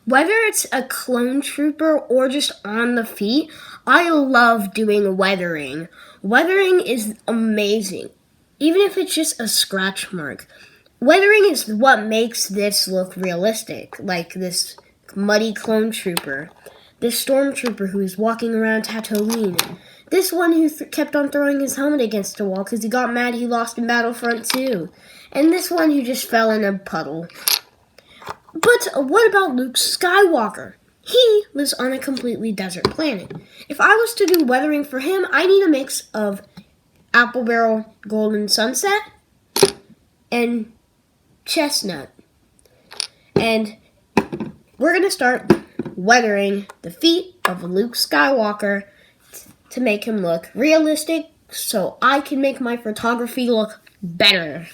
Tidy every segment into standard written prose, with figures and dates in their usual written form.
Whether it's a clone trooper or just on the feet, I love doing weathering. Weathering is amazing, even if it's just a scratch mark. Weathering is what makes this look realistic, like this muddy clone trooper, this stormtrooper who's walking around Tatooine, this one who kept on throwing his helmet against a wall because he got mad he lost in Battlefront 2, and this one who just fell in a puddle. But what about Luke Skywalker? He lives on a completely desert planet. If I was to do weathering for him, I need a mix of Apple Barrel Golden Sunset and Chestnut. And we're going to start weathering the feet of Luke Skywalker to make him look realistic so I can make my photography look better.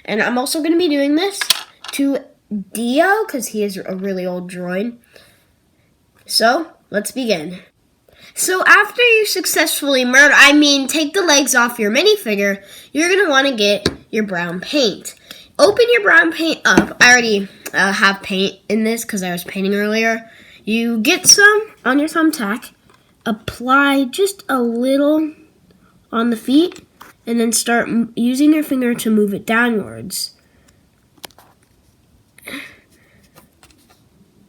And I'm also going to be doing this to D-O because he is a really old droid. So, let's begin. So after you successfully take the legs off your minifigure, you're going to want to get your brown paint. Open your brown paint up. I already have paint in this because I was painting earlier. You get some on your thumbtack, apply just a little on the feet, and then start using your finger to move it downwards.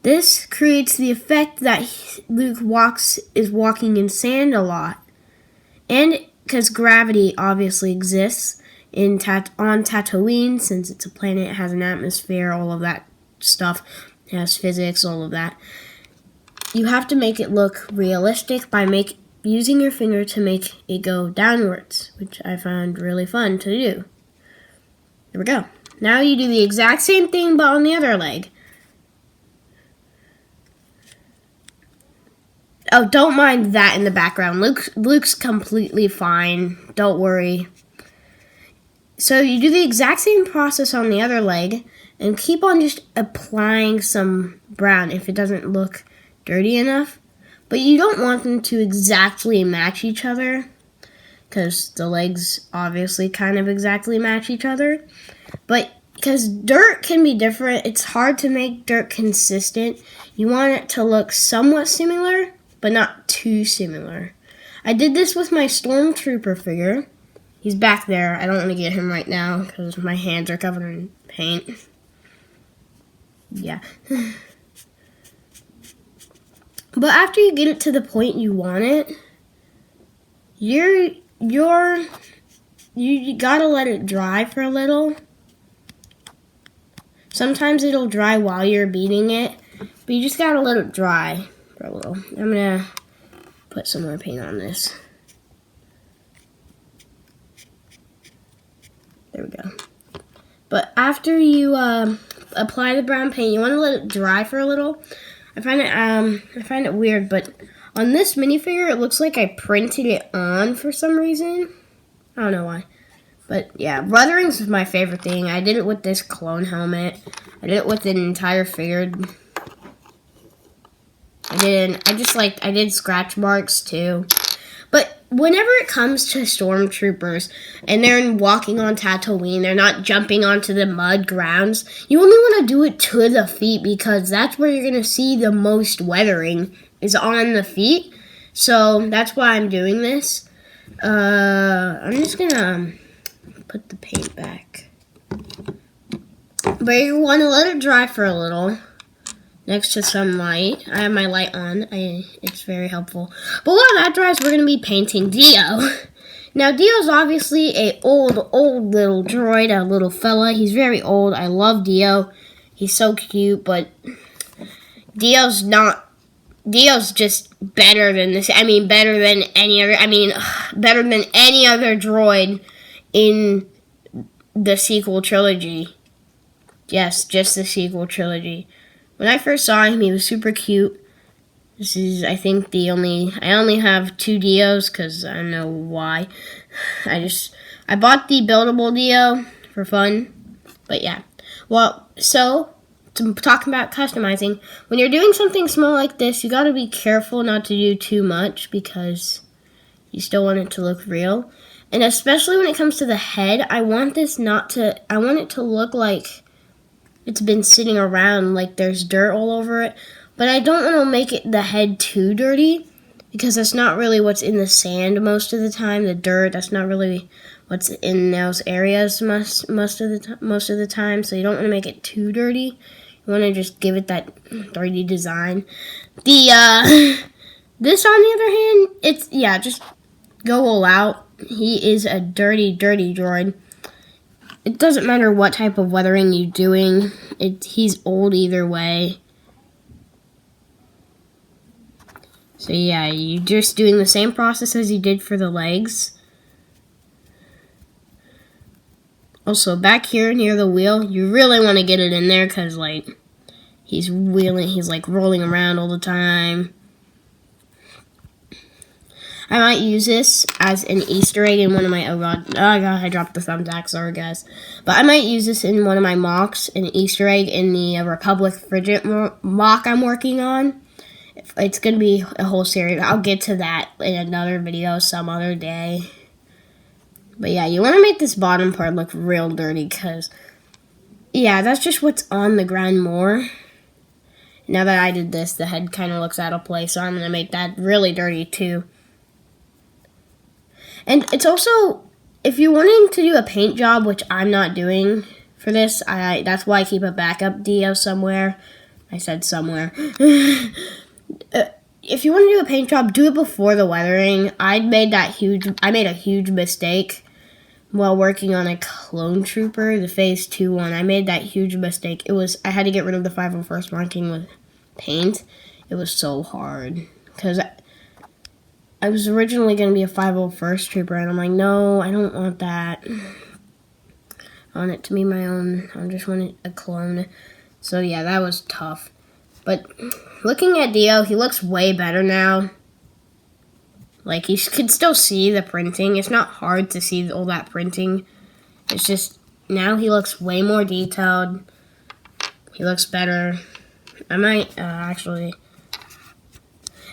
This creates the effect that Luke is walking in sand a lot. And because gravity obviously exists on Tatooine, since it's a planet, it has an atmosphere, all of that stuff, it has physics, all of that. You have to make it look realistic by using your finger to make it go downwards, which I found really fun to do. There we go. Now you do the exact same thing but on the other leg. Oh, don't mind that in the background. Luke's completely fine. Don't worry. So you do the exact same process on the other leg and keep on just applying some brown if it doesn't look dirty enough. But you don't want them to exactly match each other because the legs obviously kind of exactly match each other. But because dirt can be different, it's hard to make dirt consistent. You want it to look somewhat similar, but not too similar. I did this with my Stormtrooper figure. He's back there. I don't want to get him right now because my hands are covered in paint. Yeah. But after you get it to the point you want it, you gotta let it dry for a little. Sometimes it'll dry while you're beating it, but you just gotta let it dry for a little. I'm gonna put some more paint on this. There we go. But after you apply the brown paint, you want to let it dry for a little. I find it weird, but on this minifigure, it looks like I printed it on for some reason. I don't know why. But yeah, weathering's my favorite thing. I did it with this clone helmet. I did it with an entire figure. I did scratch marks too. But whenever it comes to stormtroopers and they're walking on Tatooine, they're not jumping onto the mud grounds, you only want to do it to the feet because that's where you're going to see the most weathering is on the feet. So that's why I'm doing this. I'm just going to put the paint back. But you want to let it dry for a little. Next to some light. I have my light on. It's very helpful. But while that dries, we're going to be painting D-O. Now, D-O's obviously a old little droid, a little fella. He's very old. I love D-O. He's so cute, but D-O's just better than this. Better than any other droid in the sequel trilogy. Yes, just the sequel trilogy. When I first saw him, he was super cute. This is, I think, I only have 2 D-Os because I don't know why. I bought the buildable D-O for fun. But yeah. Well, so, talking about customizing, when you're doing something small like this, you gotta be careful not to do too much because you still want it to look real. And especially when it comes to the head, I want it to look like it's been sitting around like there's dirt all over it. But I don't want to make the head too dirty because that's not really what's in the sand most of the time. The dirt, that's not really what's in those areas most of the time. So you don't want to make it too dirty. You want to just give it that dirty design. The this on the other hand, just go all out. He is a dirty droid. It doesn't matter what type of weathering you're doing. He's old either way. So yeah, you're just doing the same process as you did for the legs. Also, back here near the wheel, you really want to get it in there because, like, he's like rolling around all the time. I might use this as an Easter egg in one of my, oh god, I dropped the thumbtack, sorry guys. But I might use this in one of my mocks, an Easter egg in the Republic Frigate mock I'm working on. It's going to be a whole series. I'll get to that in another video some other day. But yeah, you want to make this bottom part look real dirty because, yeah, that's just what's on the ground more. Now that I did this, the head kind of looks out of place, so I'm going to make that really dirty too. And it's also, if you're wanting to do a paint job, which I'm not doing for this, that's why I keep a backup Dio somewhere. I said somewhere. If you want to do a paint job, do it before the weathering. I made a huge mistake while working on a clone trooper, the Phase 2 one. I made that huge mistake. I had to get rid of the 501st marking with paint. It was so hard because I was originally going to be a 501st trooper, and I'm like, no, I don't want that. I want it to be my own. I just want a clone. So yeah, that was tough. But looking at Dio, he looks way better now. Like, you can still see the printing. It's not hard to see all that printing. It's just, now he looks way more detailed. He looks better. I might actually...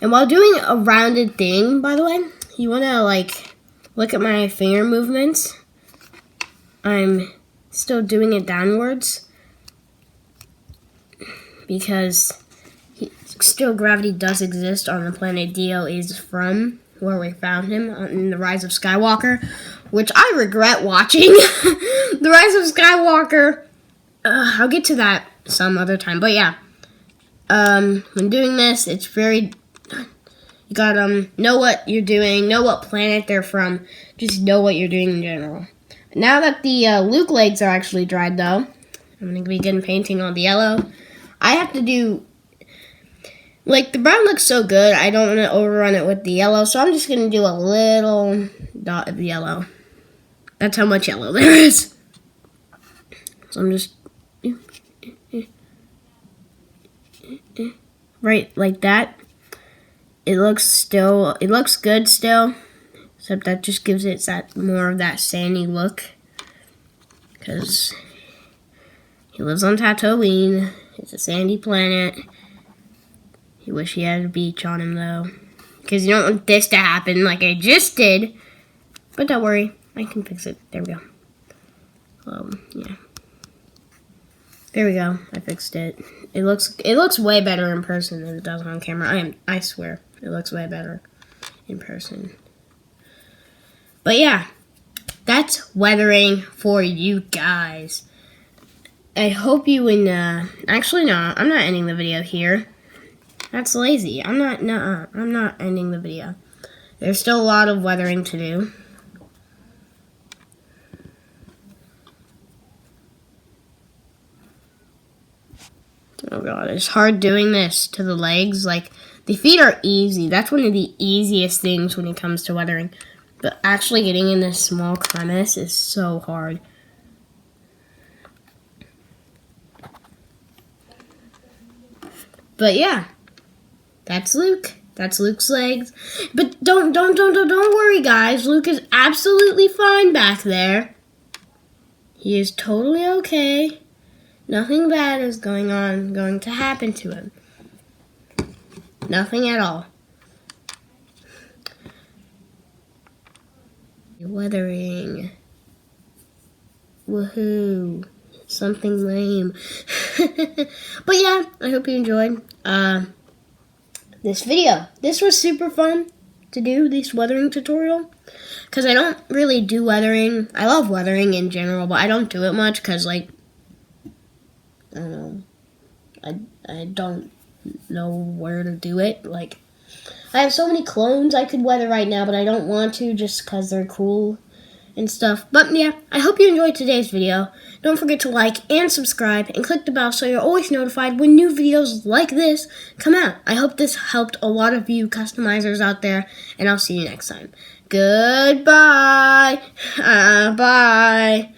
And while doing a rounded thing, by the way, you want to, like, look at my finger movements. I'm still doing it downwards because still gravity does exist on the planet Dio is from, where we found him in The Rise of Skywalker, which I regret watching. The Rise of Skywalker, I'll get to that some other time, but yeah. When doing this, it's very... You gotta know what you're doing, know what planet they're from, just know what you're doing in general. Now that the Luke legs are actually dried, though, I'm going to begin painting on the yellow. I have to do, like, the brown looks so good, I don't want to overrun it with the yellow, so I'm just going to do a little dot of yellow. That's how much yellow there is. So I'm just, right like that. It looks good still, except that just gives it more of that sandy look, because he lives on Tatooine. It's a sandy planet. You wish he had a beach on him, though, because you don't want this to happen like I just did, but don't worry, I can fix it. There we go. Yeah. There we go. I fixed it. It looks way better in person than it does on camera. I swear. It looks way better in person. But yeah, that's weathering for you guys. I hope you actually no, I'm not ending the video here. That's lazy. I'm not ending the video. There's still a lot of weathering to do. Oh god, it's hard doing this to the legs. Like, the feet are easy. That's one of the easiest things when it comes to weathering. But actually getting in this small crevice is so hard. But yeah, that's Luke. That's Luke's legs. But don't worry, guys. Luke is absolutely fine back there. He is totally okay. Nothing bad is going to happen to him. Nothing at all. Weathering. Woohoo. something lame. But yeah, I hope you enjoyed this video. This was super fun to do, this weathering tutorial. Because I don't really do weathering. I love weathering in general, but I don't do it much because, like, I don't know. I don't know where to do it. Like, I have so many clones I could weather right now, but I don't want to just because they're cool and stuff. But yeah, I hope you enjoyed today's video. Don't forget to like and subscribe and click the bell so you're always notified when new videos like this come out. I hope this helped a lot of you customizers out there, and I'll see you next time. Goodbye. Bye.